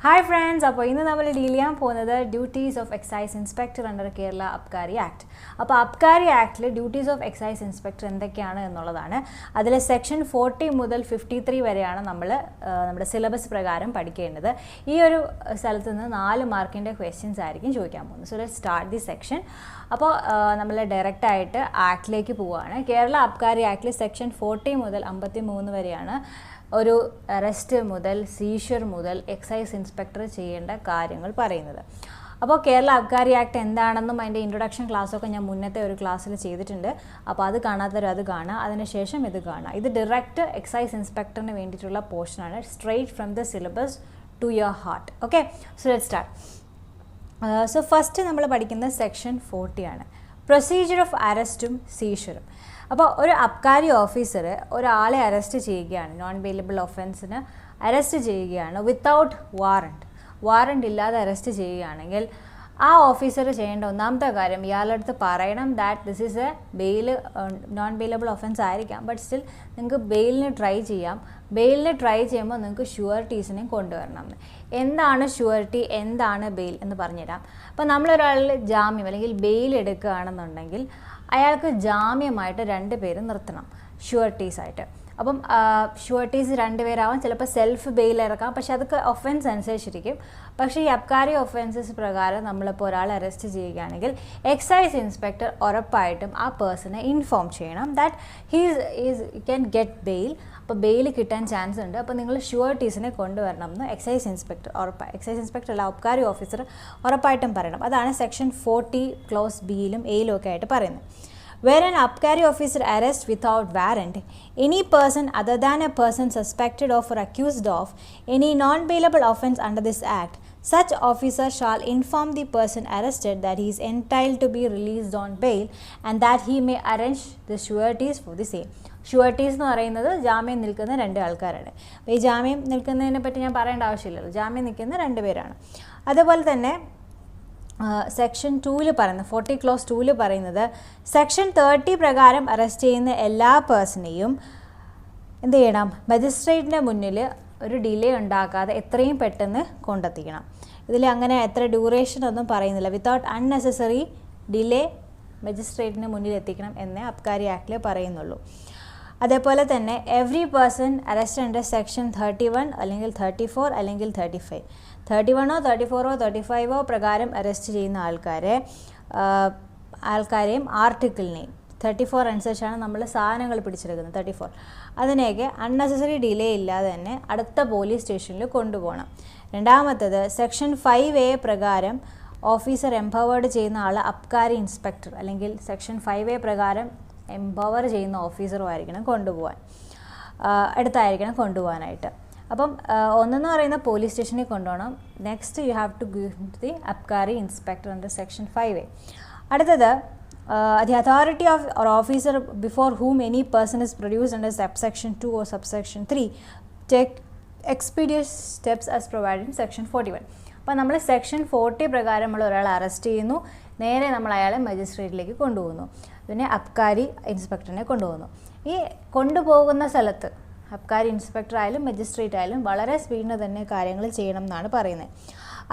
Hi friends, അപ്പോൾ ഇന്ന് നമ്മൾ ഡീൽ ചെയ്യാൻ പോകുന്നത് duties of excise inspector under Kerala Abkari act. അപ്പോൾ അബ്കാരി ആക്ടിൽ ഡ്യൂട്ടീസ് ഓഫ് എക്സൈസ് ഇൻസ്പെക്ടർ എന്തൊക്കെയാണ് എന്നുള്ളതാണ്. അതിൽ സെക്ഷൻ 40 മുതൽ 53 വരെയാണ് നമ്മൾ നമ്മുടെ സിലബസ് പ്രകാരം പഠിക്കേണ്ടത്. ഈ ഒരു സ്ഥലത്ത് നിന്ന് 4 മാർക്കിൻ്റെ ക്വസ്റ്റ്യൻസ് ആയിരിക്കും ചോദിക്കാൻ പോകുന്നത്. So let's start the section. അപ്പോൾ നമ്മൾ ഡയറക്റ്റായിട്ട് ആക്ടിലേക്ക് പോവുകയാണ്. കേരള അബ്കാരി ആക്ടിൽ സെക്ഷൻ 40 മുതൽ 53 വരെയാണ് ഒരു അറസ്റ്റ് മുതൽ സീഷർ മുതൽ എക്സൈസ് ഇൻസ്പെക്ടർ ചെയ്യേണ്ട കാര്യങ്ങൾ പറയുന്നത്. അപ്പോൾ കേരള അബ്കാരി ആക്ട് എന്താണെന്നും അതിൻ്റെ ഇൻട്രൊഡക്ഷൻ ക്ലാസ്സൊക്കെ ഞാൻ മുന്നത്തെ ഒരു ക്ലാസ്സിൽ ചെയ്തിട്ടുണ്ട്. അപ്പോൾ അത് കാണാത്തവർ അത് കാണുക, അതിനുശേഷം ഇത് കാണുക. ഇത് ഡയറക്റ്റ് എക്സൈസ് ഇൻസ്പെക്ടറിന് വേണ്ടിയിട്ടുള്ള പോർഷനാണ്, straight from the syllabus to your heart. Okay, so let's start. So first നമ്മൾ പഠിക്കുന്നത് സെക്ഷൻ 40 ആണ്, പ്രൊസീജിയർ ഓഫ് അറസ്റ്റും സീഷറും. അപ്പോൾ ഒരു അബ്കാരി ഓഫീസർ ഒരാളെ അറസ്റ്റ് ചെയ്യുകയാണ്, നോൺ ബെയിലബിൾ ഒഫൻസിന് അറസ്റ്റ് ചെയ്യുകയാണ് വിത്തൗട്ട് വാറണ്ട് ഇല്ലാതെ അറസ്റ്റ് ചെയ്യുകയാണെങ്കിൽ ആ ഓഫീസർ ചെയ്യേണ്ട ഒന്നാമത്തെ കാര്യം ഇയാളുടെ അടുത്ത് പറയണം that this is A non bailable offence ആയിരിക്കാം, ബട്ട് സ്റ്റിൽ നിങ്ങൾക്ക് ബെയിലിന് ട്രൈ ചെയ്യാം. ബെയിലിന് ട്രൈ ചെയ്യുമ്പോൾ നിങ്ങൾക്ക് ഷുവർട്ടീസിനെയും കൊണ്ടുവരണം. എന്താണ് ഷുവർട്ടി, എന്താണ് ബെയിൽ എന്ന് പറഞ്ഞുതരാം. അപ്പോൾ നമ്മളൊരാളിൽ ജാമ്യം അല്ലെങ്കിൽ ബെയിൽ എടുക്കുകയാണെന്നുണ്ടെങ്കിൽ അയാൾക്ക് ജാമ്യമായിട്ട് 2 പേര് നിർത്തണം ഷുവർട്ടീസായിട്ട്. അപ്പം ഷുവർട്ടീസ് 2 പേരാവാം, ചിലപ്പോൾ സെൽഫ് ബെയിൽ ഇറക്കാം, പക്ഷെ അതൊക്കെ ഒഫൻസ് അനുസരിച്ചിരിക്കും. പക്ഷേ ഈ അബ്കാരി ഒഫൻസസ് പ്രകാരം നമ്മളിപ്പോൾ ഒരാളെ അറസ്റ്റ് ചെയ്യുകയാണെങ്കിൽ എക്സൈസ് ഇൻസ്പെക്ടർ ഉറപ്പായിട്ടും ആ പേഴ്സണെ ഇൻഫോം ചെയ്യണം that he's can get bail. അപ്പോൾ ബെയിൽ കിട്ടാൻ ചാൻസ് ഉണ്ട്, അപ്പോൾ നിങ്ങൾ ഷുവർട്ടീസിനെ കൊണ്ടുവരണം എന്ന് എക്സൈസ് ഇൻസ്പെക്ടർ അല്ല അബ്കാരി ഓഫീസർ ഉറപ്പായിട്ടും പറയണം. അതാണ് സെക്ഷൻ 40 ക്ലോസ് ബിയിലും എയിലും ഒക്കെ ആയിട്ട് പറയുന്നത്. Where an abkari officer arrests without warrant any person other than a person suspected of or accused of any non-bailable offence under this act, such officer shall inform the person arrested that he is entitled to be released on bail and that he may arrange the sureties for the same. ഷുവർട്ടീസ് എന്ന് പറയുന്നത് ജാമ്യം നിൽക്കുന്ന 2 ആൾക്കാരാണ്. അപ്പോൾ ഈ ജാമ്യം നിൽക്കുന്നതിനെ പറ്റി ഞാൻ പറയേണ്ട ആവശ്യമില്ലല്ലോ, ജാമ്യം നിൽക്കുന്ന 2 പേരാണ്. അതുപോലെ തന്നെ സെക്ഷൻ 2 പറയുന്നത് 40 ക്ലോസ് 2 പറയുന്നത് സെക്ഷൻ 30 പ്രകാരം അറസ്റ്റ് ചെയ്യുന്ന എല്ലാ പേഴ്സണെയും എന്ത് ചെയ്യണം, മജിസ്ട്രേറ്റിൻ്റെ മുന്നിൽ ഒരു ഡിലേ ഉണ്ടാക്കാതെ എത്രയും പെട്ടെന്ന് കൊണ്ടെത്തിക്കണം. ഇതിൽ അങ്ങനെ എത്ര ഡ്യൂറേഷൻ ഒന്നും പറയുന്നില്ല, വിത്തൗട്ട് അൺനെസസറി ഡിലേ മജിസ്ട്രേറ്റിന് മുന്നിൽ എത്തിക്കണം എന്നേ അബ്കാരി ആക്ടിൽ പറയുന്നുള്ളൂ. അതേപോലെ തന്നെ every person arrest under section 31 അല്ലെങ്കിൽ 34 അല്ലെങ്കിൽ 35, 31 34 35 പ്രകാരം അറസ്റ്റ് ചെയ്യുന്ന ആൾക്കാരെയും ആർട്ടിക്കിളിനെയും 34 അനുസരിച്ചാണ് നമ്മൾ സാധനങ്ങൾ പിടിച്ചെടുക്കുന്നത്. 34 അതിനെയൊക്കെ അൺനെസസറി ഡിലേ ഇല്ലാതെ തന്നെ അടുത്ത പോലീസ് സ്റ്റേഷനിൽ കൊണ്ടുപോകണം. രണ്ടാമത്തത് സെക്ഷൻ 5A പ്രകാരം ഓഫീസർ എംപവേർഡ് ചെയ്യുന്ന ആൾ അബ്കാരി ഇൻസ്പെക്ടർ അല്ലെങ്കിൽ സെക്ഷൻ 5A പ്രകാരം എംപവർ ചെയ്യുന്ന ഓഫീസറും ആയിരിക്കണം കൊണ്ടുപോകാനായിട്ട്. അപ്പം ഒന്നെന്ന് പറയുന്ന പോലീസ് സ്റ്റേഷനിൽ കൊണ്ടുപോകണം. Next you have to give the അബ്കാരി inspector under section 5A. അടുത്തത് the authority of or officer before whom any person is produced under subsection 2 or subsection 3 take expeditious steps as provided in section 41. അപ്പോൾ നമ്മൾ section 40 പ്രകാരം നമ്മൾ ഒരാളെ arrest ചെയ്യുന്നു, നേരെ നമ്മൾ അയാളെ മജിസ്ട്രേറ്റിലേക്ക് കൊണ്ടുപോകുന്നു, പിന്നെ അബ്കാരി ഇൻസ്പെക്ടറിനെ കൊണ്ടുപോകുന്നു. ഈ കൊണ്ടുപോകുന്ന സ്ഥലത്ത് അബ്കാരി ഇൻസ്പെക്ടർ ആയാലും മജിസ്ട്രേറ്റ് ആയാലും വളരെ സ്പീഡിന് തന്നെ കാര്യങ്ങൾ ചെയ്യണം എന്നാണ് പറയുന്നത്.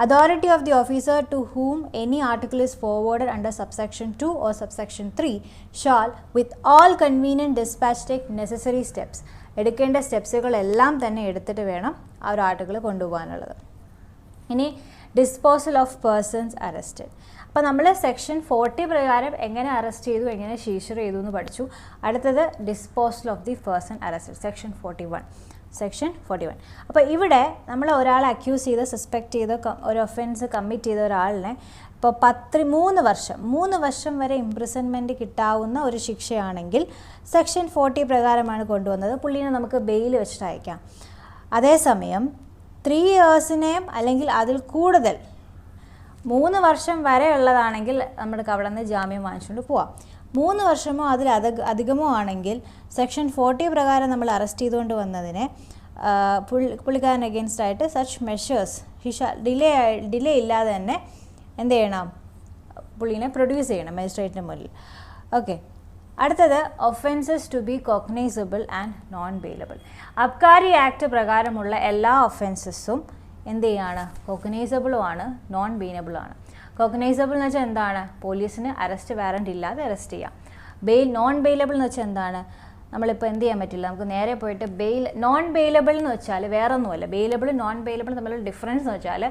Authority of the officer to whom any article is forwarded under subsection 2 or subsection 3 shall with all convenient dispatch take necessary steps. എടുക്കേണ്ട സ്റ്റെപ്സുകളെല്ലാം തന്നെ എടുത്തിട്ട് വേണം ആ ഒരു ആർട്ടിക്കിൾ കൊണ്ടുപോകാനുള്ളത്. ഇനി ഡിസ്പോസൽ ഓഫ് പേഴ്സൺസ് അറസ്റ്റഡ്. അപ്പോൾ നമ്മൾ സെക്ഷൻ 40 പ്രകാരം എങ്ങനെ അറസ്റ്റ് ചെയ്തു, എങ്ങനെ സീഷർ ചെയ്തു എന്ന് പഠിച്ചു. അടുത്തത് disposal of the person arrested, section 41. അപ്പോൾ ഇവിടെ നമ്മൾ ഒരാളെ അക്യൂസ് ചെയ്ത് സസ്പെക്റ്റ് ചെയ്ത് ഒരു ഒഫൻസ് കമ്മിറ്റ് ചെയ്ത ഒരാളിനെ ഇപ്പോൾ 3 വർഷം വരെ ഇംപ്രിസൺമെൻറ്റ് കിട്ടാവുന്ന ഒരു ശിക്ഷയാണെങ്കിൽ സെക്ഷൻ 40 പ്രകാരമാണ് കൊണ്ടുവന്നത്. പുള്ളീനെ നമുക്ക് ബെയിൽ വെച്ചിട്ട് അയക്കാം. അതേസമയം 3 ഇയേഴ്സിനെയും അല്ലെങ്കിൽ അതിൽ കൂടുതൽ 3 വർഷം വരെ ഉള്ളതാണെങ്കിൽ നമുക്ക് അവിടെ നിന്ന് ജാമ്യം വാങ്ങിച്ചുകൊണ്ട് പോവാം. 3 വർഷമോ അതിൽ അധികമോ ആണെങ്കിൽ സെക്ഷൻ 40 പ്രകാരം നമ്മൾ അറസ്റ്റ് ചെയ്തുകൊണ്ട് വന്നതിനെ പുള്ളിക്കാരൻ അഗെയിൻസ്റ്റ് ആയിട്ട് സച്ച് മെഷേഴ്സ് ഡിലേ ഇല്ലാതെ തന്നെ എന്ത് ചെയ്യണം, പുള്ളീനെ പ്രൊഡ്യൂസ് ചെയ്യണം മജിസ്ട്രേറ്റിന് മുന്നിൽ. ഓക്കെ, അടുത്തത് offences to be cognizable and non bailable. Abkari act പ്രകാരമുള്ള എല്ലാ ഒഫൻസസും എന്ത് ചെയ്യാണ്, കോഗ്നൈസബിളും ആണ്, നോൺ ബെയിലബിളും ആണ്. കോഗ്നൈസബിൾ എന്ന് വെച്ചാൽ എന്താണ്, പോലീസിന് അറസ്റ്റ് വാറണ്ട് ഇല്ലാതെ അറസ്റ്റ് ചെയ്യാം. നോൺ ബെയിലബിൾ എന്ന് വെച്ചാൽ എന്താണ്, നമ്മളിപ്പോൾ എന്ത് ചെയ്യാൻ പറ്റില്ല, നമുക്ക് നേരെ പോയിട്ട് നോൺ ബെയിലബിൾ എന്ന് വെച്ചാൽ വേറെ ഒന്നുമല്ല. ബെയിലബിൾ നോൺ ബെയിലബിൾ തമ്മിലുള്ള ഡിഫറൻസ് എന്ന് വെച്ചാൽ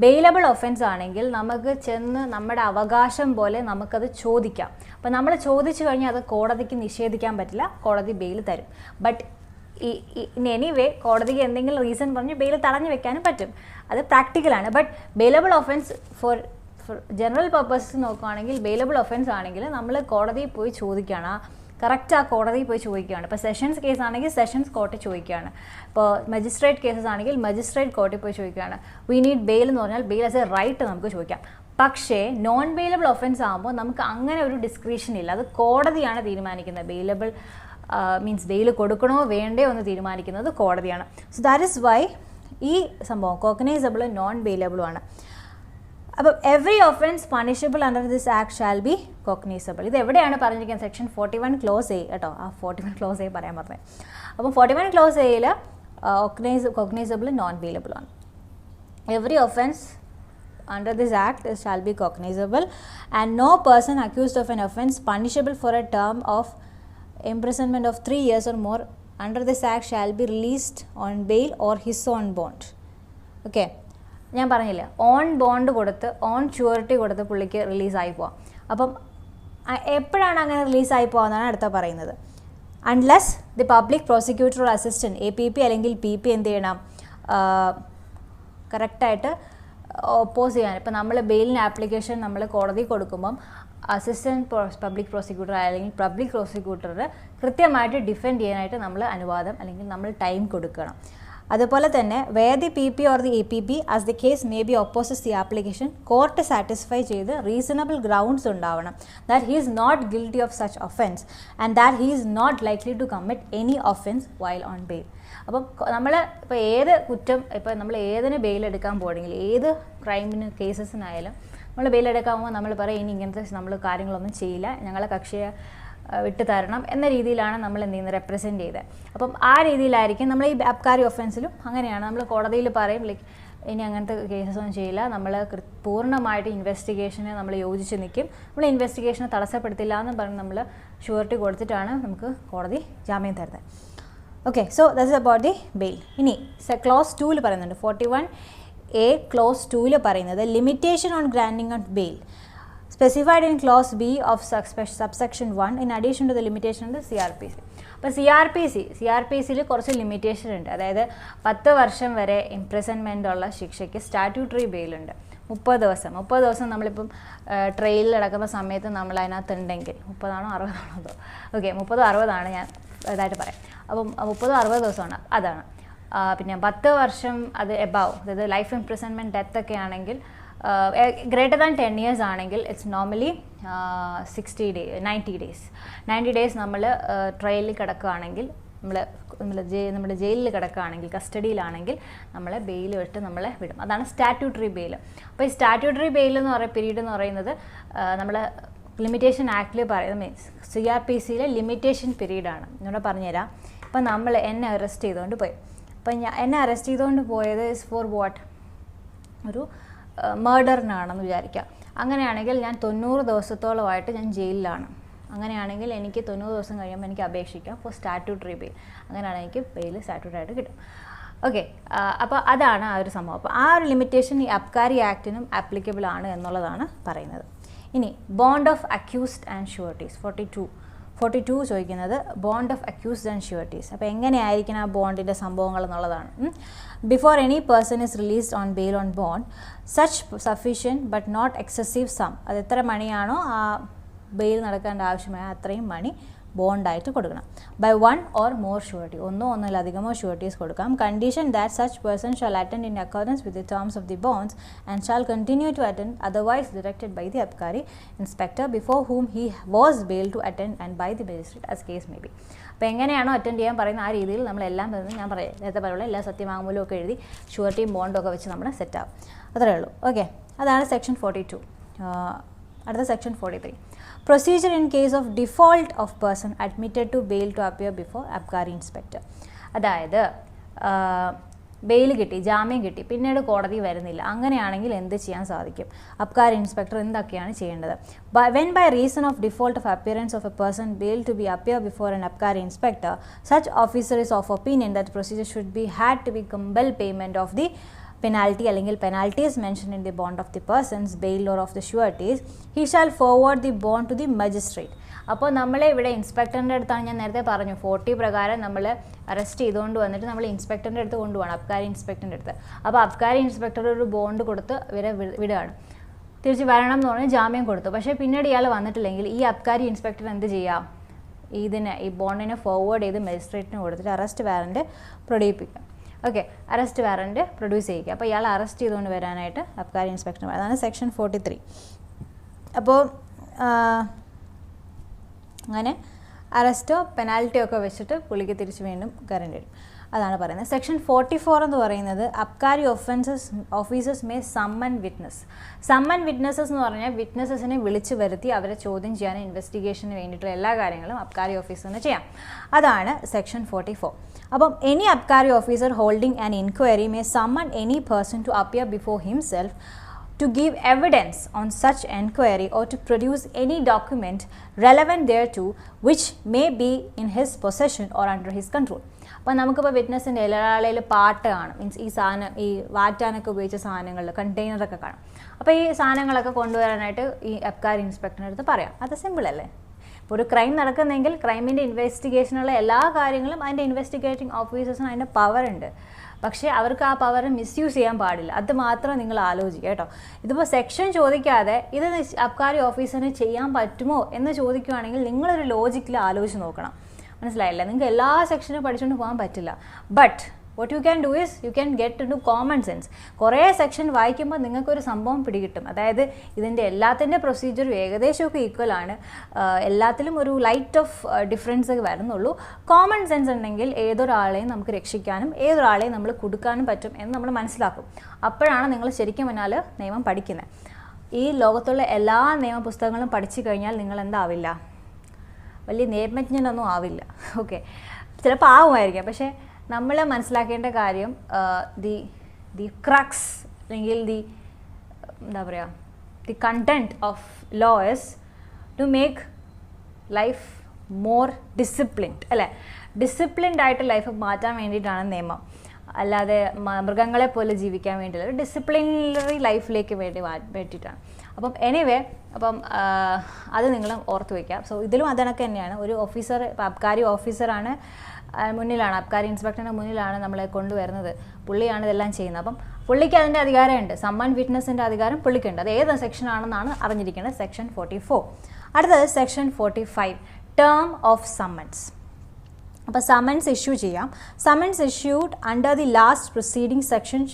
ബെയിലബിൾ ഒഫൻസ് ആണെങ്കിൽ നമുക്ക് ചെന്ന് നമ്മുടെ അവകാശം പോലെ നമുക്കത് ചോദിക്കാം. അപ്പോൾ നമ്മൾ ചോദിച്ചു കഴിഞ്ഞാൽ അത് കോടതിക്ക് നിഷേധിക്കാൻ പറ്റില്ല, കോടതി ബെയിൽ തരും. ബട്ട് ഇൻ എനിവേ കോടതിക്ക് എന്തെങ്കിലും റീസൺ പറഞ്ഞ് ബെയിൽ തടഞ്ഞു വെക്കാനും പറ്റും, അത് പ്രാക്ടിക്കലാണ്. But bailable offence for general purpose നോക്കുകയാണെങ്കിൽ ബെയിലബിൾ ഒഫൻസ് ആണെങ്കിൽ നമ്മൾ കോടതിയിൽ പോയി ചോദിക്കുകയാണ്, കറക്റ്റ് ആ കോടതിയിൽ പോയി ചോദിക്കുകയാണ്. ഇപ്പോൾ സെഷൻസ് കേസ് ആണെങ്കിൽ സെഷൻസ് കോർട്ടിൽ ചോദിക്കുകയാണ്. ഇപ്പോൾ മജിസ്ട്രേറ്റ് കേസസ് ആണെങ്കിൽ മജിസ്ട്രേറ്റ് കോർട്ടിൽ പോയി ചോദിക്കുകയാണ്. വി നീഡ് ബെയിൽ എന്ന് പറഞ്ഞാൽ ബെയിൽ ആസ് എ റൈറ്റ് നമുക്ക് ചോദിക്കാം. പക്ഷേ നോൺ ബെയിലബിൾ ഒഫൻസ് ആകുമ്പോൾ നമുക്ക് അങ്ങനെ ഒരു ഡിസ്ക്രിപ്ഷൻ ഇല്ല, അത് കോടതിയാണ് തീരുമാനിക്കുന്നത്. ബെയിലബിൾ മീൻസ് ബെയിൽ കൊടുക്കണോ വേണ്ടയോ എന്ന് തീരുമാനിക്കുന്നത് കോടതിയാണ്. സോ ദാറ്റ് ഈസ് വൈ ഈ സംഭവം കോഗ്നൈസബിളും നോൺ ബെയിലബിളും ആണ്. അപ്പം every offence punishable under this act shall be cognisable. ഇത് എവിടെയാണ് പറഞ്ഞിരിക്കുന്നത്, സെക്ഷൻ 41 ക്ലോസ് എ കേട്ടോ. ആ 41 ക്ലോസ് എ പറയാൻ പറഞ്ഞത്. അപ്പം 41 ക്ലോസ് എയിൽ കോഗ്നൈസബിൾ നോൺ ബെയിലബിൾ ആണ്. Every offence under this act shall be cognizable and no person accused of an offence punishable for a term of imprisonment of 3 years or more under this act shall be released on bail or his own bond. Okay, ഞാൻ പറഞ്ഞില്ല on bond കൊടുത്ത് on ഷ്യൂരിറ്റി കൊടുത്ത് പുള്ളിക്ക് റിലീസായി പോവാം. അപ്പം എപ്പോഴാണ് അങ്ങനെ റിലീസായി പോകാമെന്നാണ് അടുത്ത പറയുന്നത്. Unless the public prosecutor or assistant APP അല്ലെങ്കിൽ PP എന്ത് ചെയ്യണം, കറക്റ്റായിട്ട് ഓപ്പോസ് ചെയ്യാൻ. ഇപ്പോൾ നമ്മൾ ബെയിലിന് ആപ്ലിക്കേഷൻ നമ്മൾ കോടതി കൊടുക്കുമ്പം അസിസ്റ്റൻറ്റ് പബ്ലിക് പ്രോസിക്യൂട്ടർ അല്ലെങ്കിൽ പബ്ലിക് പ്രോസിക്യൂട്ടർ കൃത്യമായിട്ട് ഡിഫെൻഡ് ചെയ്യാനായിട്ട് നമ്മൾ അനുവാദം അല്ലെങ്കിൽ നമ്മൾ ടൈം കൊടുക്കണം. അതുപോലെ തന്നെ where the PP or the APP as the case may be opposes the application court satisfy ചെയ്ത് റീസണബിൾ ഗ്രൗണ്ട്സ് ഉണ്ടാവണം that he is not guilty of such offence and that he is not likely to commit any offence while on bail. അപ്പം നമ്മൾ ഇപ്പോൾ ഏത് കുറ്റം, ഇപ്പോൾ നമ്മൾ ഏതിന് ബെയിൽ എടുക്കാൻ പോകണമെങ്കിൽ ഏത് ക്രൈമിന് കേസസിനായാലും നമ്മൾ ബെയിൽ എടുക്കാൻ പോകുമ്പോൾ നമ്മൾ പറയും ഇനി ഇങ്ങനത്തെ നമ്മൾ കാര്യങ്ങളൊന്നും ചെയ്യില്ല, ഞങ്ങളെ കക്ഷിയെ വിട്ടു തരണം എന്ന രീതിയിലാണ് നമ്മൾ എന്ത് ചെയ്യുന്നത്, റെപ്രസെൻറ്റ് ചെയ്തത്. അപ്പം ആ രീതിയിലായിരിക്കും നമ്മൾ ഈ അബ്കാരി ഒഫൻസിലും അങ്ങനെയാണ്. നമ്മൾ കോടതിയിൽ പറയും ലൈക്ക് ഇനി അങ്ങനത്തെ കേസസൊന്നും ചെയ്യില്ല, നമ്മൾ പൂർണ്ണമായിട്ട് ഇൻവെസ്റ്റിഗേഷന് നമ്മൾ യോജിച്ച് നിൽക്കും, നമ്മൾ ഇൻവെസ്റ്റിഗേഷനെ തടസ്സപ്പെടുത്തില്ല എന്ന് പറഞ്ഞ് നമ്മൾ ഷ്യൂരിറ്റി കൊടുത്തിട്ടാണ് നമുക്ക് കോടതി ജാമ്യം തരുന്നത്. Okay, so that's about the bail. ഇനി ക്ലോസ് 2 പറയുന്നുണ്ട്, 41A ക്ലോസ് 2 പറയുന്നത് limitation on granting of bail specified in clause B of subsection 1 in addition to the limitation of the CRPC. അപ്പോൾ CRPCയിൽ കുറച്ച് ലിമിറ്റേഷൻ ഉണ്ട്. അതായത് 10 വർഷം വരെ ഇംപ്രിസൺമെൻ്റ് ഉള്ള ശിക്ഷയ്ക്ക് സ്റ്റാറ്റ്യൂട്ടറി ബെയിലുണ്ട്. 30 ദിവസം നമ്മളിപ്പം ട്രെയിനിൽ നടക്കുന്ന സമയത്ത് നമ്മൾ അതിനകത്തുണ്ടെങ്കിൽ 30 ആണോ 60 ആണോ, ഓക്കെ 30-60 ഞാൻ ഇതായിട്ട് പറയാം. അപ്പം 30-60 ദിവസമാണ്, അതാണ്. പിന്നെ 10 വർഷം അത് എബവ്, അതായത് ലൈഫ് ഇംപ്രിസൺമെൻറ്റ് ഡെത്ത് ഒക്കെ ആണെങ്കിൽ ഗ്രേറ്റർ ദാൻ 10 years ആണെങ്കിൽ ഇറ്റ്സ് നോർമലി 90 days നമ്മൾ ട്രയലിൽ കിടക്കുകയാണെങ്കിൽ നമ്മുടെ ജയിലിൽ കിടക്കുകയാണെങ്കിൽ കസ്റ്റഡിയിലാണെങ്കിൽ നമ്മളെ ബെയിൽ വിട്ട് നമ്മളെ വിടും. അതാണ് സ്റ്റാറ്റ്യൂട്ടറി ബെയിൽ. അപ്പോൾ ഈ സ്റ്റാറ്റ്യൂട്ടറി ബെയിൽ എന്ന് പറയുന്ന പീരീഡ് എന്ന് പറയുന്നത് നമ്മൾ ലിമിറ്റേഷൻ ആക്ടിൽ പറയുന്നത് മീൻസ് CRPCയിലെ ലിമിറ്റേഷൻ പീരീഡാണ്. എന്നോട് പറഞ്ഞുതരാം. ഇപ്പം എന്നെ അറസ്റ്റ് ചെയ്തുകൊണ്ട് പോയി. അപ്പം എന്നെ അറസ്റ്റ് ചെയ്തുകൊണ്ട് പോയത് ഇസ് ഫോർ വാട്ട്, ഒരു മർഡറിനാണെന്ന് വിചാരിക്കാം. അങ്ങനെയാണെങ്കിൽ ഞാൻ 90 ദിവസത്തോളമായിട്ട് ഞാൻ ജയിലിലാണ്. അങ്ങനെയാണെങ്കിൽ എനിക്ക് 90 ദിവസം കഴിയുമ്പോൾ എനിക്ക് അപേക്ഷിക്കാം ഫോർ സ്റ്റാറ്റ്യൂട്ടറി ബെയിൽ. അങ്ങനെയാണെങ്കിൽ എനിക്ക് ബെയിൽ സ്റ്റാറ്റ്യൂട്ടറി ആയിട്ട് കിട്ടും. ഓക്കെ, അപ്പോൾ അതാണ് ആ ഒരു സംഭവം. അപ്പോൾ ആ ഒരു ലിമിറ്റേഷൻ ഈ അബ്കാരി ആക്ടിനും ആപ്ലിക്കബിൾ ആണ് എന്നുള്ളതാണ് പറയുന്നത്. ഇനി bond of accused and sureties 42 ചോദിക്കുന്നത് bond of accused and sureties. അപ്പോൾ എങ്ങനെയായിരിക്കണം ആ ബോണ്ടിൻ്റെ സംഭവങ്ങൾ എന്നുള്ളതാണ്. Before any person is released on bail on bond such sufficient but not excessive sum, അത് എത്ര മണിയാണോ ആ ബെയിൽ നടക്കേണ്ട ആവശ്യമായ അത്രയും മണി ബോണ്ടായിട്ട് കൊടുക്കണം. ബൈ 1 or more ഷുവർട്ടി, ഒന്നിലധികമോ ഷുവർട്ടീസ് കൊടുക്കാം. Condition that such person shall attend in accordance with the terms of the bonds and shall continue to attend otherwise directed by the അബ്കാരി inspector before whom he was bail to attend and by the magistrate as case may be. അപ്പോൾ എങ്ങനെയാണോ attend ചെയ്യാൻ പറയുന്ന ആ രീതിയിൽ നമ്മളെല്ലാം ഞാൻ പറയാം നേരത്തെ പറയുള്ള എല്ലാ സത്യവാങ്മൂലവും ഒക്കെ എഴുതി ഷുവർട്ടിയും ബോണ്ടും ഒക്കെ വെച്ച് നമ്മൾ സെറ്റാവും. അത്രയേ ഉള്ളൂ. ഓക്കെ, അതാണ് സെക്ഷൻ 42. അടുത്ത section 43. Procedure in case of default of person admitted to bail to appear before Abkari inspector. അതായത് ബെയിൽ കിട്ടി, ജാമ്യം കിട്ടി, പിന്നീട് കോടതി വരുന്നില്ല, അങ്ങനെയാണെങ്കിൽ എന്ത് ചെയ്യാൻ സാധിക്കും? അബ്കാരി ഇൻസ്പെക്ടർ എന്തൊക്കെയാണ് ചെയ്യേണ്ടത്? When by reason of default of appearance of a person bailed to be appear before an abkari inspector, such officer is of opinion that the procedure should be had to be compel payment of the penalty അല്ലെങ്കിൽ penalties mentioned in the bond of the persons bailed or of the sureties, he shall forward the bond to the magistrate. അപ്പോൾ നമ്മളെ ഇവിടെ ഇൻസ്പെക്ടറിൻ്റെ അടുത്താണ്, ഞാൻ നേരത്തെ പറഞ്ഞു 40 പ്രകാരം നമ്മൾ അറസ്റ്റ് ചെയ്തുകൊണ്ട് വന്നിട്ട് നമ്മൾ ഇൻസ്പെക്ടറിൻ്റെ അടുത്ത് കൊണ്ടുപോകണം, അബ്കാരി ഇൻസ്പെക്ടറിൻ്റെ അടുത്ത്. അപ്പോൾ അബ്കാരി ഇൻസ്പെക്ടർ ഒരു ബോണ്ട് കൊടുത്ത് ഇവരെ വിടുകയാണ്, തിരിച്ച് വരണം എന്ന് പറഞ്ഞ് ജാമ്യം കൊടുത്തു. പക്ഷേ പിന്നീട് ഇയാൾ വന്നിട്ടില്ലെങ്കിൽ ഈ അബ്കാരി ഇൻസ്പെക്ടർ എന്ത് ചെയ്യാം? ഈ ബോണ്ടിനെ ഫോർവേഡ് ചെയ്ത് മജിസ്ട്രേറ്റിന് കൊടുത്തിട്ട് അറസ്റ്റ് വാറൻറ്റ് പ്രൊഡ്യൂപ്പിക്കാം. ഓക്കെ, അറസ്റ്റ് വാറൻറ്റ് പ്രൊഡ്യൂസ് ചെയ്യിക്കുക. അപ്പോൾ ഇയാൾ അറസ്റ്റ് ചെയ്തുകൊണ്ട് വരാനായിട്ട് അബ്കാരി ഇൻസ്പെക്ടർ, അതാണ് സെക്ഷൻ 43. അപ്പോൾ അങ്ങനെ അറസ്റ്റോ പെനാൽറ്റിയോ ഒക്കെ വെച്ചിട്ട് പുള്ളിക്ക് തിരിച്ച് വീണ്ടും കയറേണ്ടി വരും. അതാണ് പറയുന്നത്. സെക്ഷൻ 44 എന്ന് പറയുന്നത് അബ്കാരി officers may someone witness. Someone witnesses എന്ന് പറഞ്ഞാൽ വിറ്റ്നസസിനെ വിളിച്ചു വരുത്തി അവരെ ചോദ്യം ചെയ്യാനും ഇൻവെസ്റ്റിഗേഷന് വേണ്ടിയിട്ടുള്ള എല്ലാ കാര്യങ്ങളും അബ്കാരി ഓഫീസറിന് ചെയ്യാം. അതാണ് സെക്ഷൻ 44. അപ്പം any Abkari officer holding an inquiry may summon any person to appear before himself to give evidence on such enquiry or to produce any document relevant thereto which may be in his possession or under his control. അപ്പോൾ നമുക്കിപ്പോൾ വിറ്റ്നസിൻ്റെ ഒരാളയിൽ പാട്ട് കാണും, means ഈ സാധനം ഈ വാറ്റാനൊക്കെ ഉപയോഗിച്ച സാധനങ്ങൾ കണ്ടെയ്നറൊക്കെ കാണും. അപ്പോൾ ഈ സാധനങ്ങളൊക്കെ കൊണ്ടുവരാനായിട്ട് ഈ അബ്കാരി ഇൻസ്പെക്ടറിൻ്റെ അടുത്ത് പറയാം. അത് സിമ്പിളല്ലേ? ഇപ്പോൾ ഒരു ക്രൈം നടക്കുന്നെങ്കിൽ ക്രൈമിൻ്റെ ഇൻവെസ്റ്റിഗേഷനുള്ള എല്ലാ കാര്യങ്ങളും അതിൻ്റെ ഇൻവെസ്റ്റിഗേറ്റിംഗ് ഓഫീസേഴ്സിന് അതിൻ്റെ പവറുണ്ട്. പക്ഷേ അവർക്ക് ആ പവർ മിസ്യൂസ് ചെയ്യാൻ പാടില്ല. അത് മാത്രം നിങ്ങൾ ആലോചിക്കുക കേട്ടോ. ഇതിപ്പോൾ സെക്ഷൻ ചോദിക്കാതെ ഇത് അബ്കാരി ഓഫീസറിന് ചെയ്യാൻ പറ്റുമോ എന്ന് ചോദിക്കുകയാണെങ്കിൽ നിങ്ങളൊരു ലോജിക്കിൽ ആലോചിച്ച് നോക്കണം. മനസ്സിലായില്ല? നിങ്ങൾക്ക് എല്ലാ സെക്ഷനും പഠിച്ചുകൊണ്ട് പോകാൻ പറ്റില്ല. But what you can do is you can get into common sense. കുറേ സെക്ഷൻ വായിക്കുമ്പോൾ നിങ്ങൾക്കൊരു സംഭവം പിടികിട്ടും. അതായത് ഇതിൻ്റെ എല്ലാത്തിൻ്റെ പ്രൊസീജിയറും ഏകദേശമൊക്കെ ഈക്വൽ ആണ്, എല്ലാത്തിലും ഒരു ലൈറ്റ് ഓഫ് ഡിഫറൻസ് വരുന്നുള്ളൂ. കോമൺ സെൻസ് ഉണ്ടെങ്കിൽ ഏതൊരാളെയും നമുക്ക് രക്ഷിക്കാനും ഏതൊരാളെയും നമ്മൾ കൊടുക്കാനും പറ്റും എന്ന് നമ്മൾ മനസ്സിലാക്കും. അപ്പോഴാണ് നിങ്ങൾ ശരിക്കും പറഞ്ഞാൽ നിയമം പഠിക്കുന്നത്. ഈ ലോകത്തുള്ള എല്ലാ നിയമപുസ്തകങ്ങളും പഠിച്ചു കഴിഞ്ഞാൽ നിങ്ങൾ എന്താവില്ല? വലിയ നിയമജ്ഞനൊന്നും ആവില്ല. ഓക്കെ, ചിലപ്പോൾ ആവുമായിരിക്കാം. പക്ഷേ നമ്മൾ മനസ്സിലാക്കേണ്ട കാര്യം ദി ക്രക്സ് അല്ലെങ്കിൽ എന്താ പറയുക, the content of law is to make life more disciplined, അല്ലേ? ഡിസിപ്ലിൻഡ് ആയിട്ട് ലൈഫ് മാറ്റാൻ വേണ്ടിയിട്ടാണ് നിയമം, അല്ലാതെ മൃഗങ്ങളെ പോലെ ജീവിക്കാൻ വേണ്ടിയില്ല. ഒരു ഡിസിപ്ലിനറി ലൈഫിലേക്ക് വേണ്ടിയിട്ടാണ്. അപ്പം എനിവേ, അത് നിങ്ങൾ ഓർത്ത് വയ്ക്കാം. സോ ഇതിലും അതണക്ക് തന്നെയാണ്. ഒരു ഓഫീസർ, ഇപ്പോൾ അബ്കാരി ഓഫീസറാണ് മുന്നിലാണ്, അബ്കാരി ഇൻസ്പെക്ടറിൻ്റെ മുന്നിലാണ് നമ്മളെ കൊണ്ടുവരുന്നത്, പുള്ളിയാണ് ഇതെല്ലാം ചെയ്യുന്നത്. അപ്പം പുള്ളിക്ക് അതിൻ്റെ അധികാരമുണ്ട്, സമ്മൺ വിറ്റ്നസിൻ്റെ അധികാരം പുള്ളിക്കുണ്ട്. അത് ഏത് സെക്ഷനാണെന്നാണ് അറിഞ്ഞിരിക്കുന്നത്, സെക്ഷൻ 44. അടുത്തത് സെക്ഷൻ 45, ടേം ഓഫ് സമ്മൺസ്. അപ്പോൾ സമ്മൺസ് ഇഷ്യൂ ചെയ്യാം. Someone's issued under the last proceeding section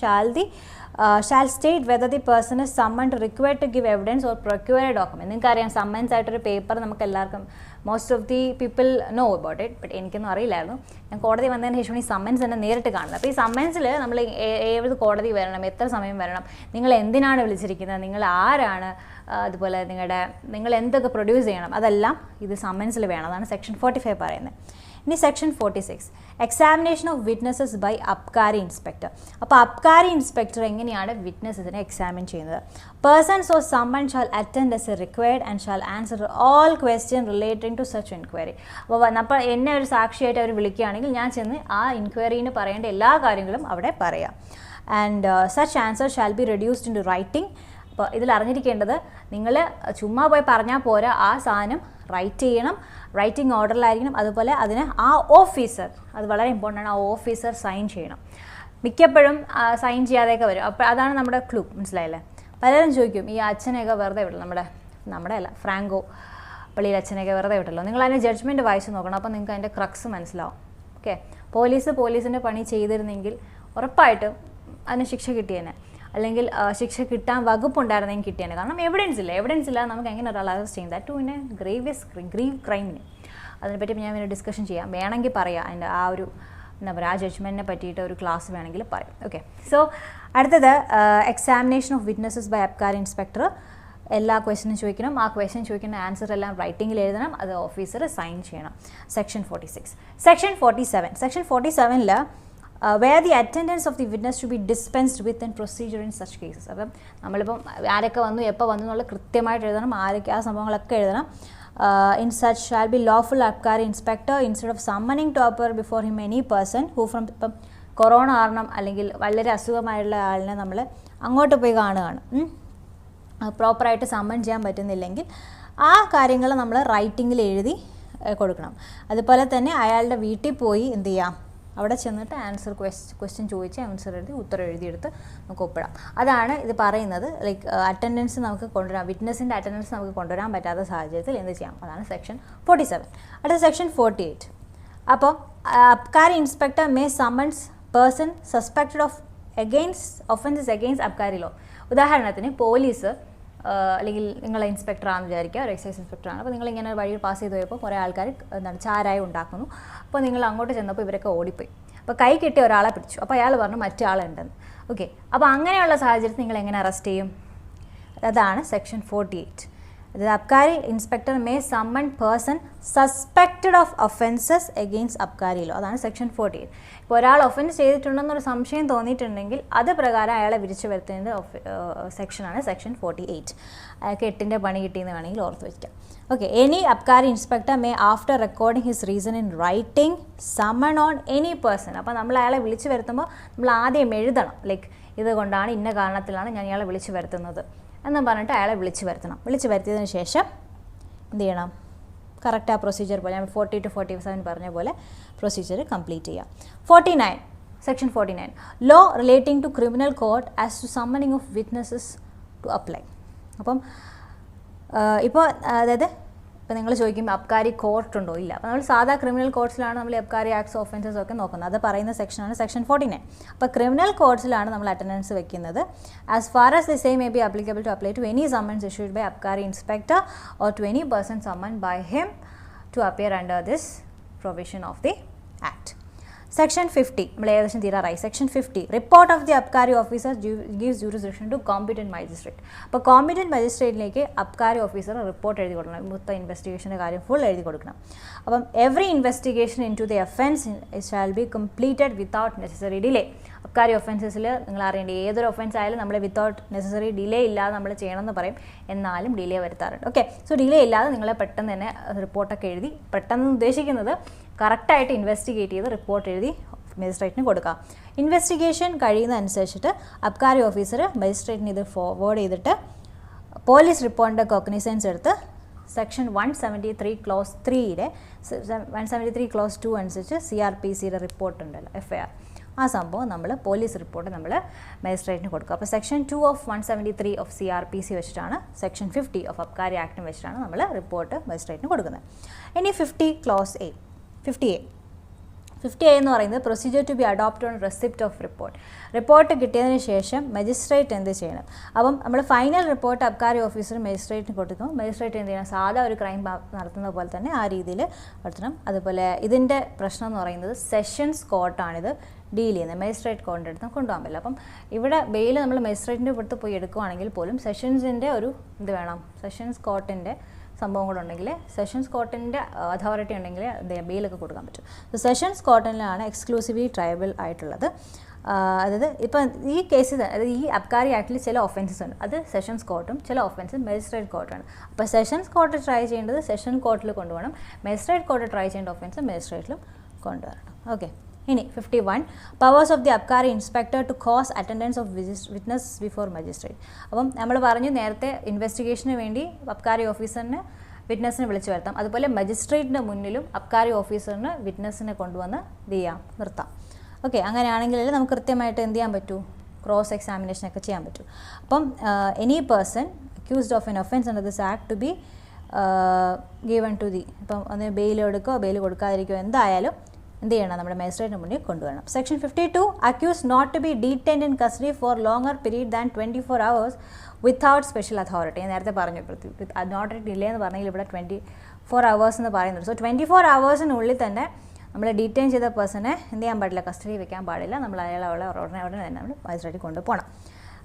shall state whether the person is summoned required to give evidence or procure a document. നിങ്ങൾക്കറിയാം സമ്മൻസ് ആയിട്ടൊരു paper നമുക്ക് എല്ലാവർക്കും, most of the people know about it, but എനിക്കൊന്നും അറിയില്ലായിരുന്നു. ഞാൻ കോടതി വന്നതിന് ശേഷം ഈ സമ്മൻസ് തന്നെ നേരിട്ട് കാണുന്നത്. അപ്പോൾ ഈ സമ്മൻസിൽ നമ്മൾ ഏത് കോടതി വരണം, എത്ര സമയം വരണം, നിങ്ങൾ എന്തിനാണ് വിളിച്ചിരിക്കുന്നത്, നിങ്ങൾ ആരാണ്, അതുപോലെ നിങ്ങൾ എന്തൊക്കെ പ്രൊഡ്യൂസ് ചെയ്യണം, അതെല്ലാം ഇത് സമ്മൻസിൽ വേണം. അതാണ് സെക്ഷൻ 45 പറയുന്നത്. ഇനി section 46, examination of witnesses by abkari inspector. അപ്പോൾ അബ്കാരി ഇൻസ്പെക്ടർ എങ്ങനെയാണ് വിറ്റ്നസസിനെ എക്സാമിൻ ചെയ്യുന്നത്? Persons or summon shall attend as a required and shall answer all question relating to such enquiry. അപ്പോൾ എന്നെ ഒരു സാക്ഷിയായിട്ട് അവർ വിളിക്കുകയാണെങ്കിൽ ഞാൻ ചെന്ന് ആ എൻക്വയറിന് പറയേണ്ട എല്ലാ കാര്യങ്ങളും അവിടെ പറയാം. And such answer shall be reduced into writing. അപ്പോൾ ഇതിൽ അറിഞ്ഞിരിക്കേണ്ടത്, നിങ്ങൾ ചുമ്മാ പോയി പറഞ്ഞാൽ പോരാ, ആ സാധനം റൈറ്റ് ചെയ്യണം, റൈറ്റിംഗ് ഓർഡറിലായിരിക്കണം. അതുപോലെ അതിന് ആ ഓഫീസർ, അത് വളരെ ഇമ്പോർട്ടൻ്റ് ആണ്, ആ ഓഫീസർ സൈൻ ചെയ്യണം. മിക്കപ്പോഴും സൈൻ ചെയ്യാതെയൊക്കെ വരും. അപ്പോൾ അതാണ് നമ്മുടെ ക്ലൂ, മനസ്സിലായില്ലേ? പലരും ചോദിക്കും, ഈ അച്ഛനെയൊക്കെ വെറുതെ വിട്ടല്ലോ, നമ്മുടെ അല്ല, ഫ്രാങ്കോ പള്ളിയിൽ അച്ഛനെയൊക്കെ വെറുതെ വിട്ടല്ലോ. നിങ്ങൾ അതിൻ്റെ ജഡ്ജ്മെൻറ്റ് വായിച്ച് നോക്കണം, അപ്പോൾ നിങ്ങൾക്ക് അതിൻ്റെ ക്രക്സ് മനസ്സിലാവും. ഓക്കെ, പോലീസിൻ്റെ പണി ചെയ്തിരുന്നെങ്കിൽ ഉറപ്പായിട്ടും അതിന് ശിക്ഷ കിട്ടിയേനെ, അല്ലെങ്കിൽ ശിക്ഷ കിട്ടാൻ വകുപ്പുണ്ടായിരുന്നെങ്കിൽ കിട്ടിയാണ്. കാരണം എവിഡൻസ് ഇല്ല, നമുക്ക് എങ്ങനെ ഒരാൾ അറസ്റ്റ് ചെയ്യും, that too in a grieve ക്രൈമിന്. അതിനെപ്പറ്റി ഞാൻ പിന്നെ ഡിസ്കഷൻ ചെയ്യാം, വേണമെങ്കിൽ പറയാം. അതിൻ്റെ ആ ഒരു എന്താ പറയുക, ആ ജഡ്ജ്മെൻറ്റിനെ പറ്റിയിട്ട് ഒരു ക്ലാസ് വേണമെങ്കിൽ പറയാം. ഓക്കെ, സോ അടുത്തത് examination of witnesses by abkari inspector. എല്ലാ ക്വസ്റ്റ്യനും ചോദിക്കണം, ആ ക്വസ്റ്റ്യൻ ചോദിക്കുന്ന ആൻസർ എല്ലാം റൈറ്റിംഗിൽ എഴുതണം, അത് ഓഫീസർ സൈൻ ചെയ്യണം. സെക്ഷൻ 46. സെക്ഷൻ 47, സെക്ഷൻ 47ൽ where the attendance of the witness to be dispensed with and procedure in such cases. അപ്പം നമ്മളിപ്പം ആരൊക്കെ വന്നു എപ്പോൾ വന്നു എന്നുള്ള കൃത്യമായിട്ട് എഴുതണം, ആരൊക്കെ ആ സംഭവങ്ങളൊക്കെ എഴുതണം. In such shall be lawful abkari inspector instead of summoning to appear before him any person who from ഇപ്പം കൊറോണ കാരണം അല്ലെങ്കിൽ വളരെ അസുഖമായുള്ള ആളിനെ നമ്മൾ അങ്ങോട്ട് പോയി കാണുകയാണ്, പ്രോപ്പറായിട്ട് സമ്മൺ ചെയ്യാൻ പറ്റുന്നില്ലെങ്കിൽ ആ കാര്യങ്ങൾ നമ്മൾ റൈറ്റിങ്ങിൽ എഴുതി കൊടുക്കണം. അതുപോലെ തന്നെ അയാളുടെ വീട്ടിൽ പോയി എന്ത് ചെയ്യാം, അവിടെ ചെന്നിട്ട് ക്വസ്റ്റ്യൻ ചോദിച്ച് ആൻസർ എഴുതി ഉത്തരം എഴുതിയെടുത്ത് നമുക്ക് ഒപ്പിടാം. അതാണ് ഇത് പറയുന്നത്. ലൈക്ക് അറ്റൻഡൻസ് നമുക്ക് കൊണ്ടുവരാം, വിറ്റ്നസിൻ്റെ അറ്റൻഡൻസ് നമുക്ക് കൊണ്ടുവരാൻ പറ്റാത്ത സാഹചര്യത്തിൽ എന്ത് ചെയ്യാം, അതാണ് സെക്ഷൻ 47. അടുത്ത സെക്ഷൻ 48. അപ്പോൾ abkari inspector may summons person suspected of offences against abkari law. ഉദാഹരണത്തിന് പോലീസ് അല്ലെങ്കിൽ നിങ്ങളെ ഇൻസ്പെക്ടറാണെന്ന് വിചാരിക്കുക, ഒരു എക്സൈസ് ഇൻസ്പെക്ടറാണ്. അപ്പോൾ നിങ്ങളിങ്ങനെ വഴി പാസ് ചെയ്ത് പോയപ്പോൾ കുറേ ആൾക്കാർ എന്താണ് ചാരായം ഉണ്ടാക്കുന്നു. അപ്പോൾ നിങ്ങൾ അങ്ങോട്ട് ചെന്നപ്പോൾ ഇവരൊക്കെ ഓടിപ്പോയി. അപ്പോൾ കൈ കിട്ടിയ ഒരാളെ പിടിച്ചു. അപ്പോൾ അയാൾ പറഞ്ഞു മറ്റേ ആളുണ്ടെന്ന്. ഓക്കെ, അപ്പോൾ അങ്ങനെയുള്ള സാഹചര്യത്തിൽ നിങ്ങൾ എങ്ങനെ അറസ്റ്റ് ചെയ്യും? അതാണ് section 48. The abkari inspector may summon person suspected of offences against abkari law. അതാണ് സെക്ഷൻ 48. ഇപ്പോൾ ഒരാൾ ഒഫൻസ് ചെയ്തിട്ടുണ്ടെന്നൊരു സംശയം തോന്നിയിട്ടുണ്ടെങ്കിൽ അത് പ്രകാരം അയാളെ വിളിച്ചു വരുത്തേണ്ട സെക്ഷനാണ് സെക്ഷൻ 48. അയാൾക്ക് 8ൻ്റെ പണി കിട്ടിയെന്ന് വേണമെങ്കിൽ ഓർത്ത് വയ്ക്കാം. Okay, any abkari inspector may after recording his reason in writing summon on any person. അപ്പോൾ നമ്മൾ അയാളെ വിളിച്ചു വരുത്തുമ്പോൾ നമ്മൾ ആദ്യം എഴുതണം, ലൈക്ക് ഇതുകൊണ്ടാണ് ഇന്ന കാരണത്തിലാണ് ഞാൻ ഇയാളെ വിളിച്ചു വരുത്തുന്നത് എന്ന് പറഞ്ഞിട്ട് അയാളെ വിളിച്ചു വരുത്തണം. വിളിച്ചു വരുത്തിയതിന് ശേഷം എന്ത് ചെയ്യണം, കറക്റ്റ് ആ പ്രൊസീജിയർ പോലെ ഞാൻ 40 to 47 പറഞ്ഞ പോലെ പ്രൊസീജിയർ കംപ്ലീറ്റ് ചെയ്യാം. 49, section 49, law relating to criminal court as to summoning of witnesses to apply. അപ്പം ഇപ്പോൾ അതായത് ഇപ്പോൾ നിങ്ങൾ ചോദിക്കും അബ്കാരി കോർട്ടുണ്ടോ? ഇല്ല. അപ്പോൾ നമ്മൾ സാധാ ക്രിമിനൽ കോർട്സിലാണ് നമ്മൾ അബ്കാരി ആക്ട്സ് ഓഫൻസസ് ഒക്കെ നോക്കുന്നത്. അത് പറയുന്ന സെക്ഷനാണ് സെക്ഷൻ 49. അപ്പോൾ ക്രിമിനൽ കോർട്സിലാണ് നമ്മൾ അറ്റൻഡൻസ് വെക്കുന്നത്. As far as the same may be applicable to apply to any summons issued by abkari inspector or to any person summon by him to appear under this provision of the act. Section 50, നമ്മൾ ഏകദേശം തീരാറായി. Section 50, report of the abkari officer gives jurisdiction to competent magistrate. അപ്പോൾ competent മജിസ്ട്രേറ്റിലേക്ക് abkari officer report എഴുതി കൊടുക്കണം, മൊത്തം ഇൻവെസ്റ്റിഗേഷൻ്റെ കാര്യം ഫുൾ എഴുതി കൊടുക്കണം. അപ്പം every investigation in to the offence shall be completed without necessary delay. Abkari ഒഫൻസസിൽ നിങ്ങൾ അറിയേണ്ട ഏതൊരു ഒഫൻസ് ആയാലും നമ്മൾ വിത്തൗട്ട് നെസസറി ഡിലേ ഇല്ലാതെ നമ്മൾ ചെയ്യണമെന്ന് പറയും, എന്നാലും ഡിലേ വരുത്താറുണ്ട്. ഓക്കെ, സോ ഡിലേ ഇല്ലാതെ നിങ്ങൾ പെട്ടെന്ന് തന്നെ റിപ്പോർട്ടൊക്കെ എഴുതി, പെട്ടെന്ന് ഉദ്ദേശിക്കുന്നത് കറക്റ്റായിട്ട് ഇൻവെസ്റ്റിഗേറ്റ് ചെയ്ത് റിപ്പോർട്ട് എഴുതി മജിസ്ട്രേറ്റിന് കൊടുക്കാം. ഇൻവെസ്റ്റിഗേഷൻ കഴിയുന്നതനുസരിച്ചിട്ട് അബ്കാരി ഓഫീസർ മജിസ്ട്രേറ്റിന് ഇത് ഫോർവേഡ് ചെയ്തിട്ട് പോലീസ് റിപ്പോർട്ടിൻ്റെ കോഗ്നിസൻസ് എടുത്ത് സെക്ഷൻ 173 ക്ലോസ് 3യുടെ 173 ക്ലോസ് 2 അനുസരിച്ച് CRPCയുടെ റിപ്പോർട്ട് ഉണ്ടല്ലോ, FIR, ആ സംഭവം നമ്മൾ പോലീസ് റിപ്പോർട്ട് നമ്മൾ മജിസ്ട്രേറ്റിന് കൊടുക്കുക. അപ്പോൾ സെക്ഷൻ 2 of 173 of CRPC വെച്ചിട്ടാണ് സെക്ഷൻ 50 of അബ്കാരി ആക്ടിന് വെച്ചിട്ടാണ് നമ്മൾ റിപ്പോർട്ട് മജിസ്ട്രേറ്റിന് കൊടുക്കുന്നത്. ഇനി 50 ക്ലോസ് A, 50A എന്ന് പറയുന്നത് procedure to be adopt on receipt of report. Report കിട്ടിയതിന് ശേഷം മജിസ്ട്രേറ്റ് എന്ത് ചെയ്യണം? അപ്പം നമ്മൾ ഫൈനൽ റിപ്പോർട്ട് അബ്കാരി ഓഫീസർ മജിസ്ട്രേറ്റിന് കൊടുക്കും. മജിസ്ട്രേറ്റ് എന്ത് ചെയ്യണം? സാധാ ഒരു ക്രൈം നടത്തുന്ന പോലെ തന്നെ ആ രീതിയിൽ നടത്തണം. അതുപോലെ ഇതിൻ്റെ പ്രശ്നം എന്ന് പറയുന്നത് സെഷൻസ് കോർട്ടാണിത് ഡീൽ ചെയ്യുന്നത്, മജിസ്ട്രേറ്റ് കോർട്ടിൻ്റെ അടുത്ത് കൊണ്ടുപോകാൻ പറ്റില്ല. അപ്പം ഇവിടെ ബെയിൽ നമ്മൾ മജിസ്ട്രേറ്റിൻ്റെ അടുത്ത് പോയി എടുക്കുകയാണെങ്കിൽ പോലും സെഷൻസിൻ്റെ ഒരു ഇത് വേണം, സെഷൻസ് കോർട്ടിൻ്റെ സംഭവം കൂടെ ഉണ്ടെങ്കിൽ, സെഷൻസ് കോർട്ടിൻ്റെ അതോറിറ്റി ഉണ്ടെങ്കിൽ ബെയിലൊക്കെ കൊടുക്കാൻ പറ്റും. സോ സെഷൻസ് കോർട്ടിലാണ് എക്സ്ക്ലൂസീവ്ലി ട്രയബിൾ ആയിട്ടുള്ളത്. അതായത് ഇപ്പം ഈ കേസിൽ, അതായത് ഈ അബ്കാരി ആക്ടിൽ ചില ഒഫൻസസ് ഉണ്ട്, അത് സെഷൻസ് കോർട്ടും ചില ഒഫൻസ് മജിസ്ട്രേറ്റ് കോർട്ടാണ്. അപ്പോൾ സെഷൻസ് കോർട്ട് ട്രൈ ചെയ്യേണ്ടത് സെഷൻ കോർട്ടിൽ കൊണ്ടുപോകണം, മജിസ്ട്രേറ്റ് കോർട്ട് ട്രൈ ചെയ്യേണ്ട ഒഫൻസ് മജിസ്ട്രേറ്റിലും കൊണ്ടുവരണം. ഓക്കെ, ഇനി 51, powers of the അബ്കാരി inspector to cause attendance of witness before magistrate. അപ്പം നമ്മൾ പറഞ്ഞു നേരത്തെ ഇൻവെസ്റ്റിഗേഷന് വേണ്ടി അബ്കാരി ഓഫീസറിന് വിറ്റ്നസിനെ വിളിച്ചു വരുത്താം, അതുപോലെ മജിസ്ട്രേറ്റിൻ്റെ മുന്നിലും അബ്കാരി ഓഫീസറിന് വിറ്റ്നസിനെ കൊണ്ടുവന്ന് നിർത്താം. ഓക്കെ, അങ്ങനെയാണെങ്കിൽ നമുക്ക് കൃത്യമായിട്ട് എന്ത് ചെയ്യാൻ പറ്റൂ? ക്രോസ് എക്സാമിനേഷനൊക്കെ ചെയ്യാൻ പറ്റും. അപ്പം any person accused of an offence under this act to be given to the, ഇപ്പം ഒന്ന് ബെയിൽ എടുക്കുകയോ ബെയിൽ കൊടുക്കാതിരിക്കുകയോ എന്തായാലും എന്ത് ചെയ്യണം? നമ്മുടെ മജിസ്ട്രേറ്റിന് മുന്നിൽ കൊണ്ടുവരണം. Section 52, accuse not to be detained in custody for longer period than 24 hours without special authority. ഞാൻ നേരത്തെ പറഞ്ഞു നോട്ട് ഡിലേ എന്ന് പറഞ്ഞെങ്കിൽ ഇവിടെ 24 hours എന്ന് പറയുന്നുണ്ട്. സോ 24 hoursനുള്ളിൽ തന്നെ നമ്മൾ ഡീറ്റെയിൻ ചെയ്ത പേഴ്സണെ എന്ത് ചെയ്യാൻ പാടില്ല? കസ്റ്റഡി വെക്കാൻ പാടില്ല. നമ്മൾ അയാളെ ഉടനെ തന്നെ നമ്മൾ മജിസ്ട്രേറ്റിൽ കൊണ്ടുപോകണം.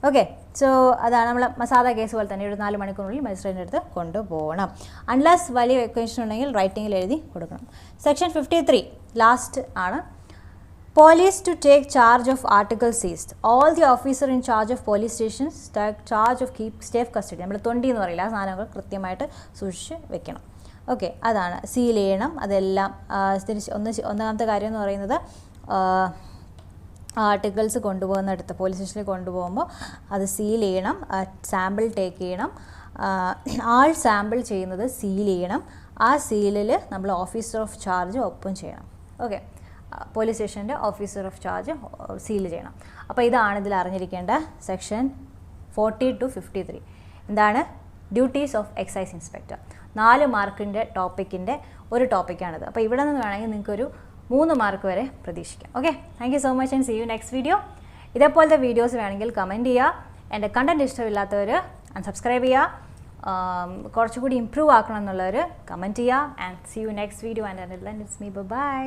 ഓക്കെ, സോ അതാണ് നമ്മൾ സാധാ കേസ് പോലെ തന്നെ 24 മണിക്കൂറിനുള്ളിൽ മജിസ്ട്രേറ്റിൻ്റെ അടുത്ത് കൊണ്ടുപോകണം. അൺലെസ് വലിയ വെക്കേഷൻ ഉണ്ടെങ്കിൽ റൈറ്റിങ്ങിൽ എഴുതി കൊടുക്കണം. സെക്ഷൻ 53 ലാസ്റ്റ് ആണ്. Police to take charge of articles seized. All the officer in charge of police stations take charge of keep safe custody. നമ്മൾ തൊണ്ടി എന്ന് പറയില്ല, ആ സാധനങ്ങൾ കൃത്യമായിട്ട് സൂക്ഷിച്ച് വെക്കണം. ഓക്കെ, അതാണ് സീൽ ചെയ്യണം. അതെല്ലാം ഒന്നാമത്തെ കാര്യം എന്ന് പറയുന്നത് ആർട്ടിക്കിൾസ് കൊണ്ടുപോകുന്നിടത്ത് പോലീസ് സ്റ്റേഷനിൽ കൊണ്ടുപോകുമ്പോൾ അത് സീൽ ചെയ്യണം, സാമ്പിൾ ടേക്ക് ചെയ്യണം. ആൾ സാമ്പിൾ ചെയ്യുന്നത് സീൽ ചെയ്യണം. ആ സീലിൽ നമ്മൾ ഓഫീസർ ഓഫ് ചാർജ് ഒപ്പം ചെയ്യണം. ഓക്കെ, പോലീസ് സ്റ്റേഷൻ്റെ ഓഫീസർ ഓഫ് ചാർജ് സീൽ ചെയ്യണം. അപ്പോൾ ഇതാണ് ഇതിൽ അറിഞ്ഞിരിക്കേണ്ട സെക്ഷൻ 40 to 53. എന്താണ്? Duties of excise inspector. 4 മാർക്കിൻ്റെ ടോപ്പിക്കിൻ്റെ ഒരു ടോപ്പിക്കാണിത്. അപ്പോൾ ഇവിടെ നിന്ന് വേണമെങ്കിൽ നിങ്ങൾക്കൊരു 3 മാർക്ക് വരെ പ്രതീക്ഷിക്കാം. Okay, thank you so much and see you next video. ഇതേപോലത്തെ വീഡിയോസ് വേണമെങ്കിൽ കമൻറ്റ് ചെയ്യുക. എൻ്റെ കണ്ടൻറ്റ് ഇഷ്ടമില്ലാത്തവർ അൺസബ്സ്ക്രൈബ് ചെയ്യുക. കുറച്ചുകൂടി ഇമ്പ്രൂവ് ആക്കണം എന്നുള്ളവർ കമൻറ്റ് ചെയ്യുക. And see you next video and it's me by.